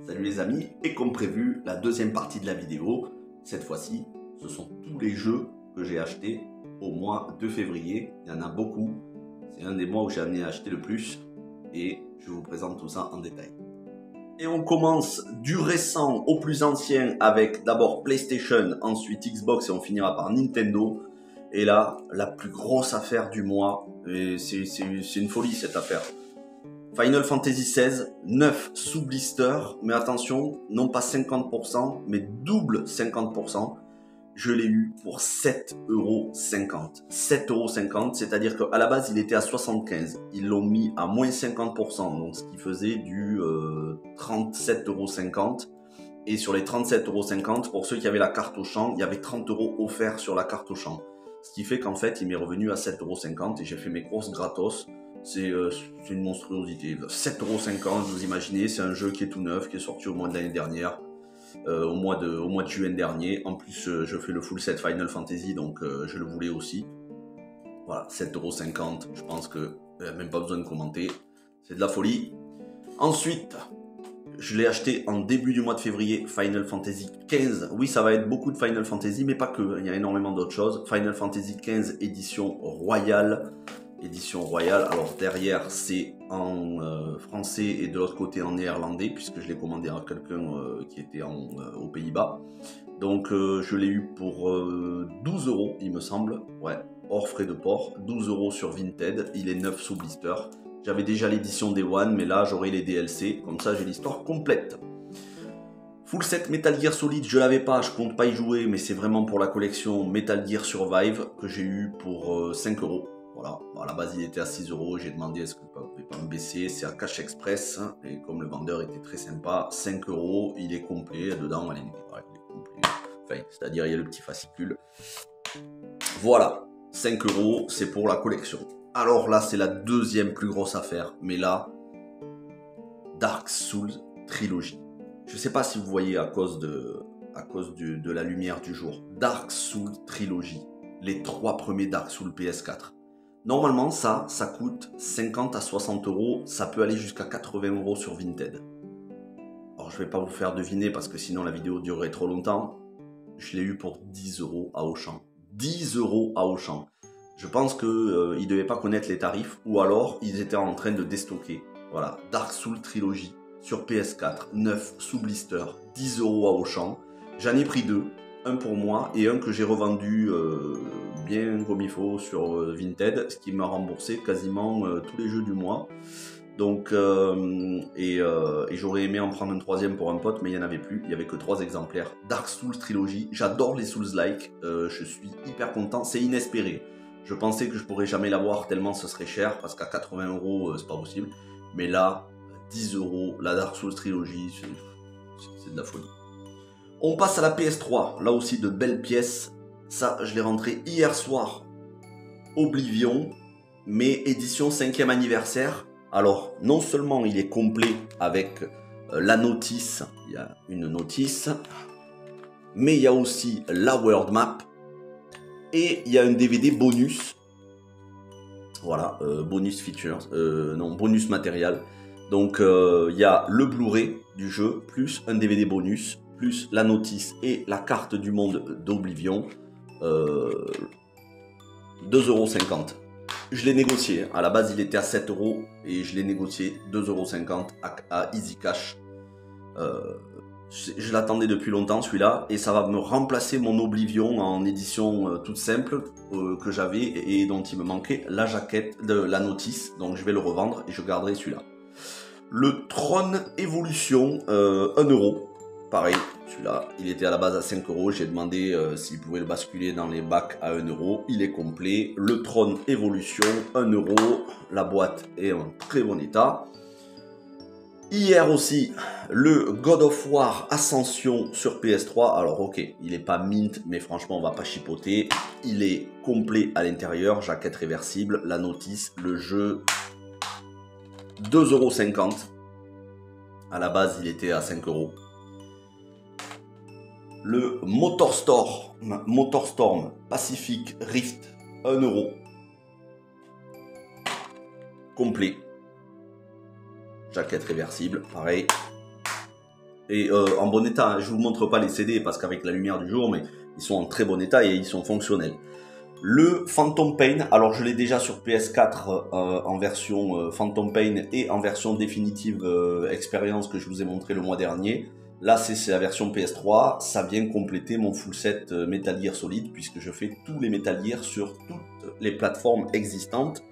Salut les amis, et comme prévu, la deuxième partie de la vidéo, cette fois-ci, ce sont tous les jeux que j'ai achetés au mois de février. Il y en a beaucoup, c'est un des mois où j'en ai acheté le plus, et je vous présente tout ça en détail. Et on commence du récent au plus ancien avec d'abord PlayStation, ensuite Xbox et on finira par Nintendo. Et là, la plus grosse affaire du mois, et c'est une folie cette affaire. Final Fantasy XVI, 9 sous blister, mais attention, non pas 50%, mais double 50%. Je l'ai eu pour 7,50 €. 7,50 €, c'est-à-dire qu'à la base, il était à 75. Ils l'ont mis à moins 50%, donc ce qui faisait du 37,50 €. Et sur les 37,50 €, pour ceux qui avaient la carte au champ, il y avait 30 € offerts sur la carte au champ. Ce qui fait qu'en fait, il m'est revenu à 7,50 € et j'ai fait mes courses gratos. C'est une monstruosité. 7,50 €, vous imaginez, c'est un jeu qui est tout neuf, qui est sorti au mois de l'année dernière, au mois de juin dernier. En plus, je fais le full set Final Fantasy, donc je le voulais aussi. Voilà, 7,50 €, je pense que même pas besoin de commenter. C'est de la folie. Ensuite, je l'ai acheté en début du mois de février, Final Fantasy XV. Oui, ça va être beaucoup de Final Fantasy, mais pas que. Il y a énormément d'autres choses. Final Fantasy XV édition royale. Édition royale. Alors derrière, c'est en français et de l'autre côté en néerlandais, puisque je l'ai commandé à quelqu'un qui était aux Pays-Bas. Donc je l'ai eu pour 12 €, il me semble. Ouais, hors frais de port. 12 € sur Vinted. Il est 9 sous blister. J'avais déjà l'édition Day One, mais là j'aurai les DLC, comme ça j'ai l'histoire complète. Full set Metal Gear Solid, je l'avais pas, je compte pas y jouer, mais c'est vraiment pour la collection Metal Gear Survive que j'ai eu pour 5 €. Voilà, à la base il était à 6 €, j'ai demandé est-ce que vous pouvez pas me baisser, c'est à Cash Express, hein, et comme le vendeur était très sympa, 5 €, il est complet, dedans, il est complet, enfin, c'est-à-dire il y a le petit fascicule. Voilà, 5 €, c'est pour la collection. Alors là, c'est la deuxième plus grosse affaire. Mais là, Dark Souls Trilogy. Je ne sais pas si vous voyez à cause de la lumière du jour. Dark Souls Trilogy. Les 3 premiers Dark Souls PS4. Normalement, ça coûte 50 à 60 €. Ça peut aller jusqu'à 80 € sur Vinted. Alors, je ne vais pas vous faire deviner parce que sinon la vidéo durerait trop longtemps. Je l'ai eu pour 10 € à Auchan. 10 € à Auchan. Je pense qu'ils ne devaient pas connaître les tarifs ou alors ils étaient en train de déstocker. Voilà, Dark Souls Trilogy sur PS4, 9 sous blister, 10 € à Auchan. J'en ai pris 2, un pour moi et un que j'ai revendu bien comme il faut sur Vinted, ce qui m'a remboursé quasiment tous les jeux du mois. Donc, et j'aurais aimé en prendre un troisième pour un pote, mais il n'y en avait plus. Il n'y avait que 3 exemplaires. Dark Souls Trilogy. J'adore les Souls-like. Je suis hyper content. C'est inespéré. Je pensais que je pourrais jamais l'avoir tellement ce serait cher, parce qu'à 80 €, c'est pas possible. Mais là, 10 €, la Dark Souls Trilogy, c'est de la folie. On passe à la PS3. Là aussi, de belles pièces. Ça, je l'ai rentré hier soir. Oblivion, mais édition 5e anniversaire. Alors, non seulement il est complet avec la notice, il y a une notice, mais il y a aussi la world map et il y a un DVD bonus. Voilà, bonus features, non, bonus matériel. Donc, il y a le Blu-ray du jeu, plus un DVD bonus, plus la notice et la carte du monde d'Oblivion. 2,50 €. Je l'ai négocié. À la base, il était à 7 € et je l'ai négocié 2,50 € à Easy Cash. Je l'attendais depuis longtemps celui-là et ça va me remplacer mon Oblivion en édition toute simple que j'avais et dont il me manquait la jaquette de la notice. Donc je vais le revendre et je garderai celui-là. Le Tron Evolution, 1 €. Pareil, celui-là, il était à la base à 5 €. J'ai demandé s'il pouvait le basculer dans les bacs à 1 €. Il est complet. Le Tron Evolution, 1 €. La boîte est en très bon état. Hier aussi, le God of War Ascension sur PS3. Alors ok, il n'est pas mint, mais franchement, on va pas chipoter. Il est complet à l'intérieur, jaquette réversible, la notice, le jeu, 2,50 €. À la base, il était à 5 €. Le Motorstorm Pacific Rift, 1 €. Complet. Jaquette réversible, pareil. Et en bon état, hein. Je vous montre pas les CD parce qu'avec la lumière du jour, mais ils sont en très bon état et ils sont fonctionnels. Le Phantom Pain, alors je l'ai déjà sur PS4 en version Phantom Pain et en version définitive expérience que je vous ai montré le mois dernier. Là c'est la version PS3, ça vient compléter mon full set Metal Gear Solid puisque je fais tous les Metal Gear sur toutes les plateformes existantes.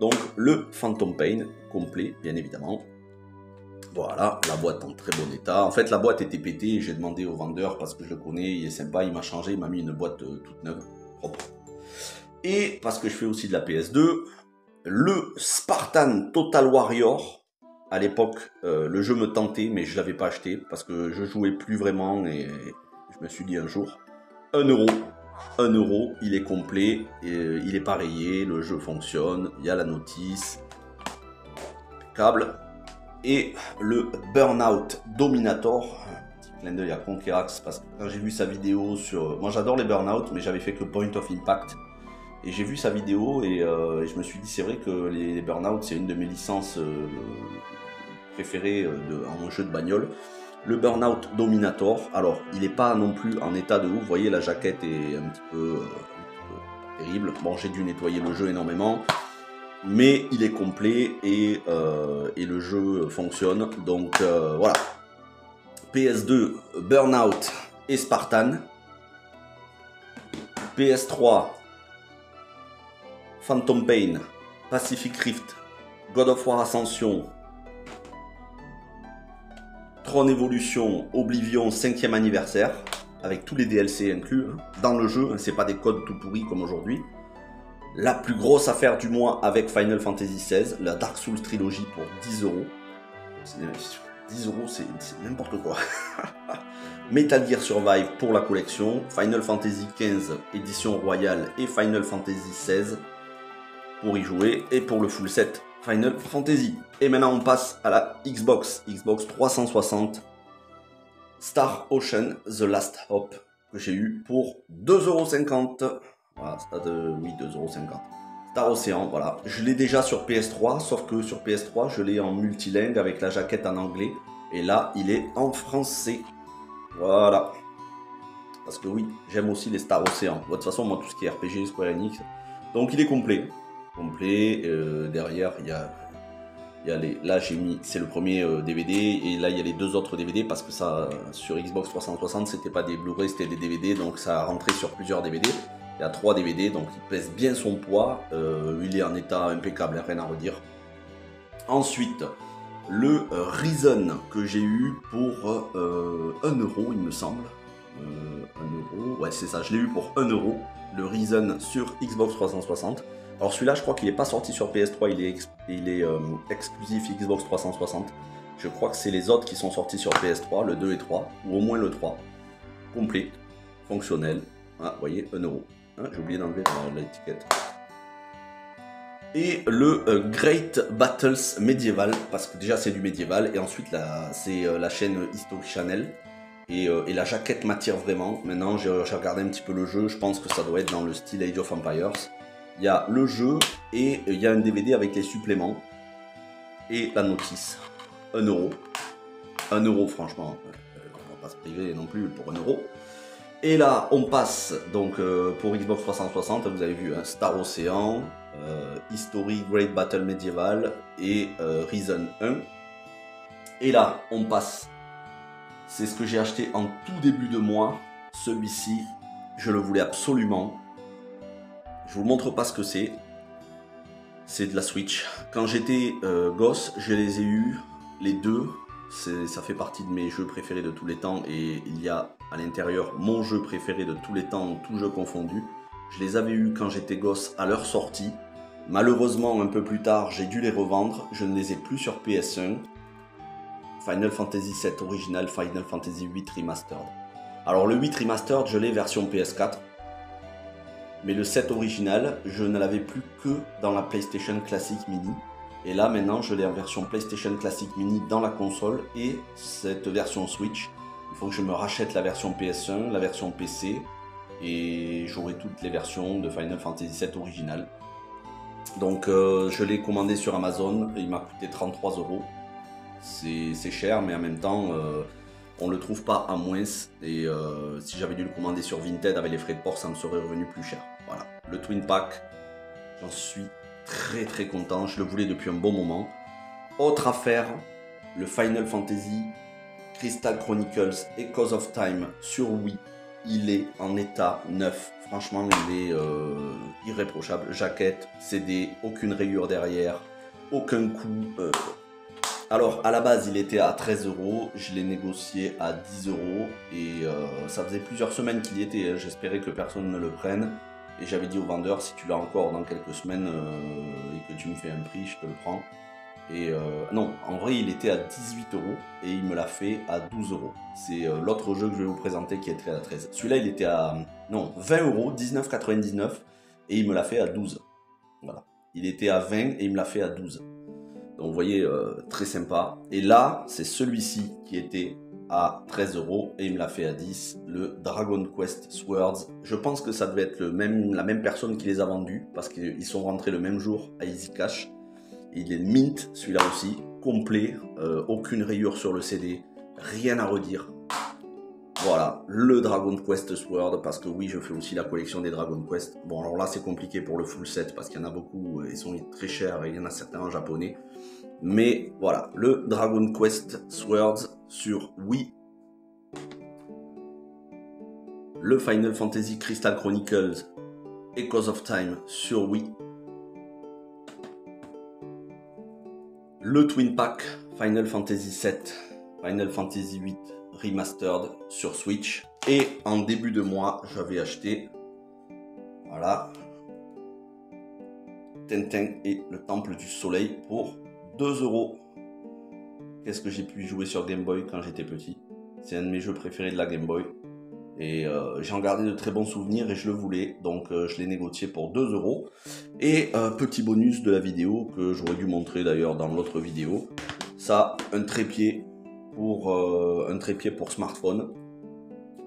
Donc le Phantom Pain complet bien évidemment. Voilà, la boîte en très bon état. En fait la boîte était pétée et j'ai demandé au vendeur parce que je le connais, il est sympa, il m'a changé, il m'a mis une boîte toute neuve, propre. Et parce que je fais aussi de la PS2, le Spartan Total Warrior. À l'époque, le jeu me tentait, mais je l'avais pas acheté parce que je jouais plus vraiment et je me suis dit un jour, 1 euro. 1 euro, il est complet, et, il est pas rayé, le jeu fonctionne, il y a la notice, câble. Et le Burnout Dominator, petit clin d'œil à Conquerax, parce que quand j'ai vu sa vidéo sur... Moi j'adore les Burnout, mais j'avais fait que Point of Impact. Et j'ai vu sa vidéo et je me suis dit c'est vrai que les Burnout c'est une de mes licences préférées en jeu de bagnole. Le Burnout Dominator, alors il n'est pas non plus en état de ouf, vous voyez la jaquette est un petit peu terrible. Bon j'ai dû nettoyer le jeu énormément, mais il est complet et le jeu fonctionne. Donc voilà, PS2, Burnout et Spartan. PS3, Phantom Pain, Pacific Rift, God of War Ascension, Tron Evolution, Oblivion 5e anniversaire, avec tous les DLC inclus hein, dans le jeu, c'est pas des codes tout pourris comme aujourd'hui. La plus grosse affaire du mois avec Final Fantasy XVI, la Dark Souls Trilogy pour 10 euros. 10 euros, c'est n'importe quoi. Metal Gear Survive pour la collection, Final Fantasy XV édition royale et Final Fantasy XVI pour y jouer et pour le full set Final Fantasy. Et maintenant on passe à la Xbox 360 Star Ocean The Last Hope que j'ai eu pour 2,50 €. Voilà, oui 2,50 €. Star Ocean, voilà. Je l'ai déjà sur PS3, sauf que sur PS3 je l'ai en multilingue avec la jaquette en anglais. Et là il est en français. Voilà. Parce que oui, j'aime aussi les Star Ocean. De toute façon moi tout ce qui est RPG, Square Enix. Donc il est complet. Derrière il y a les, là j'ai mis, c'est le premier DVD et là il y a les deux autres DVD parce que ça sur Xbox 360 c'était pas des Blu-ray, c'était des DVD, donc ça a rentré sur plusieurs DVD. Il y a 3 DVD, donc il pèse bien son poids, il est en état impeccable, rien à redire. Ensuite le Reason que j'ai eu pour 1 euro il me semble. 1 euro, ouais c'est ça, je l'ai eu pour 1 euro, le Reason sur Xbox 360. Alors celui-là, je crois qu'il n'est pas sorti sur PS3, il est exclusif Xbox 360. Je crois que c'est les autres qui sont sortis sur PS3, le 2 et 3, ou au moins le 3. Complet, fonctionnel. Ah, vous voyez, 1 euro. Hein, j'ai oublié d'enlever l'étiquette. Et le Great Battles médiéval, parce que déjà c'est du médiéval, et ensuite c'est la chaîne History Channel. Et la jaquette m'attire vraiment. Maintenant, j'ai regardé un petit peu le jeu, je pense que ça doit être dans le style Age of Empires. Il y a le jeu et il y a un DVD avec les suppléments et la notice. 1 euro. 1 euro franchement, on va pas se priver non plus pour 1 euro. Et là on passe donc pour Xbox 360, vous avez vu hein, Star Ocean, History Great Battle Medieval et Reason 1. Et là on passe, c'est ce que j'ai acheté en tout début de mois, celui-ci, je le voulais absolument. Je vous montre pas ce que c'est de la Switch. Quand j'étais gosse, je les ai eus, les deux. Ça fait partie de mes jeux préférés de tous les temps. Et il y a à l'intérieur mon jeu préféré de tous les temps, tous jeux confondus. Je les avais eus quand j'étais gosse à leur sortie. Malheureusement, un peu plus tard, j'ai dû les revendre. Je ne les ai plus sur PS1. Final Fantasy VII Original, Final Fantasy VIII Remastered. Alors le 8 Remastered, je l'ai version PS4. Mais le 7 original, je ne l'avais plus que dans la PlayStation Classic Mini. Et là, maintenant, je l'ai en version PlayStation Classic Mini dans la console et cette version Switch. Il faut que je me rachète la version PS1, la version PC et j'aurai toutes les versions de Final Fantasy VII original. Donc, je l'ai commandé sur Amazon et il m'a coûté 33 €. C'est cher, mais en même temps, On le trouve pas à moins et si j'avais dû le commander sur Vinted avec les frais de port, ça me serait revenu plus cher. Voilà, le Twin Pack, j'en suis très content, je le voulais depuis un bon moment. Autre affaire, le Final Fantasy Crystal Chronicles Echoes of Time sur Wii, il est en état neuf. Franchement, il est irréprochable. Jaquette, CD, aucune rayure derrière, aucun coup. Alors, à la base, il était à 13 €. Je l'ai négocié à 10 € et ça faisait plusieurs semaines qu'il y était. J'espérais que personne ne le prenne. Et j'avais dit au vendeur, si tu l'as encore dans quelques semaines et que tu me fais un prix, je te le prends. Et non, en vrai, il était à 18 € et il me l'a fait à 12 €. C'est l'autre jeu que je vais vous présenter qui était à 13. Celui-là, il était à 20 €, 19,99 et il me l'a fait à 12. Voilà. Il était à 20 et il me l'a fait à 12. Donc vous voyez, très sympa. Et là, c'est celui-ci qui était à 13 € et il me l'a fait à 10. Le Dragon Quest Swords. Je pense que ça devait être la même personne qui les a vendus parce qu'ils sont rentrés le même jour à Easy Cash. Il est mint, celui-là aussi, complet, aucune rayure sur le CD, rien à redire. Voilà, le Dragon Quest Sword, parce que oui, je fais aussi la collection des Dragon Quest. Bon, alors là, c'est compliqué pour le full set, parce qu'il y en a beaucoup, ils sont très chers, et il y en a certains en japonais. Mais voilà, le Dragon Quest Swords sur Wii. Le Final Fantasy Crystal Chronicles Echoes of Time sur Wii. Le Twin Pack Final Fantasy VII, Final Fantasy VIII Remastered sur Switch. Et en début de mois, j'avais acheté, voilà, Tintin et le Temple du Soleil pour 2 €. Qu'est-ce que j'ai pu jouer sur Game Boy quand j'étais petit? C'est un de mes jeux préférés de la Game Boy. Et j'en gardais de très bons souvenirs et je le voulais, donc je l'ai négocié pour 2 €. Et petit bonus de la vidéo que j'aurais dû montrer d'ailleurs dans l'autre vidéo, ça, un trépied pour smartphone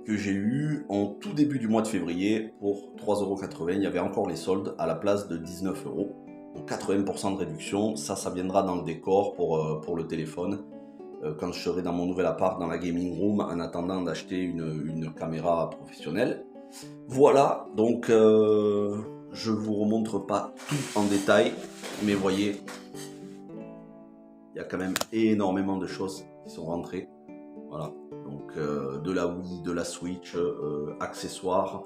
que j'ai eu en tout début du mois de février pour 3,80 €. Il y avait encore les soldes à la place de 19 €. Donc 80% de réduction, ça viendra dans le décor pour le téléphone. Quand je serai dans mon nouvel appart, dans la gaming room, en attendant d'acheter une caméra professionnelle. Voilà, donc je vous remontre pas tout en détail, mais voyez, il y a quand même énormément de choses qui sont rentrées. Voilà, donc de la Wii, de la Switch, accessoires,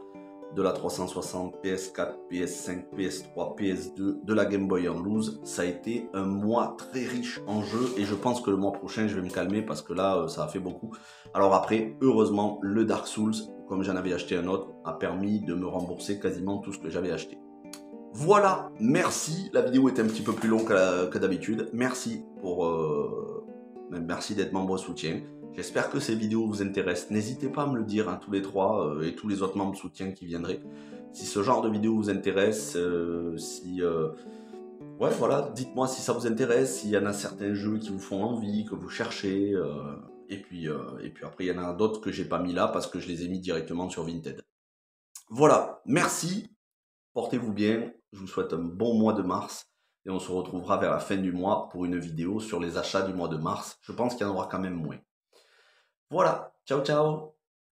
de la 360, PS4, PS5, PS3, PS2, de la Game Boy en loose. Ça a été un mois très riche en jeux et je pense que le mois prochain je vais me calmer parce que là ça a fait beaucoup. Alors après, heureusement, le Dark Souls, comme j'en avais acheté un autre, a permis de me rembourser quasiment tout ce que j'avais acheté. Voilà, merci, la vidéo est un petit peu plus longue que d'habitude. Merci merci d'être membre soutien. J'espère que ces vidéos vous intéressent. N'hésitez pas à me le dire, hein, tous les trois et tous les autres membres soutien qui viendraient. Si ce genre de vidéo vous intéresse, ouais, voilà, dites-moi si ça vous intéresse, s'il y en a certains jeux qui vous font envie, que vous cherchez. Et puis après, il y en a d'autres que j'ai pas mis là parce que je les ai mis directement sur Vinted. Voilà, merci, portez-vous bien, je vous souhaite un bon mois de mars. Et on se retrouvera vers la fin du mois pour une vidéo sur les achats du mois de mars. Je pense qu'il y en aura quand même moins. Voilà, ciao ciao!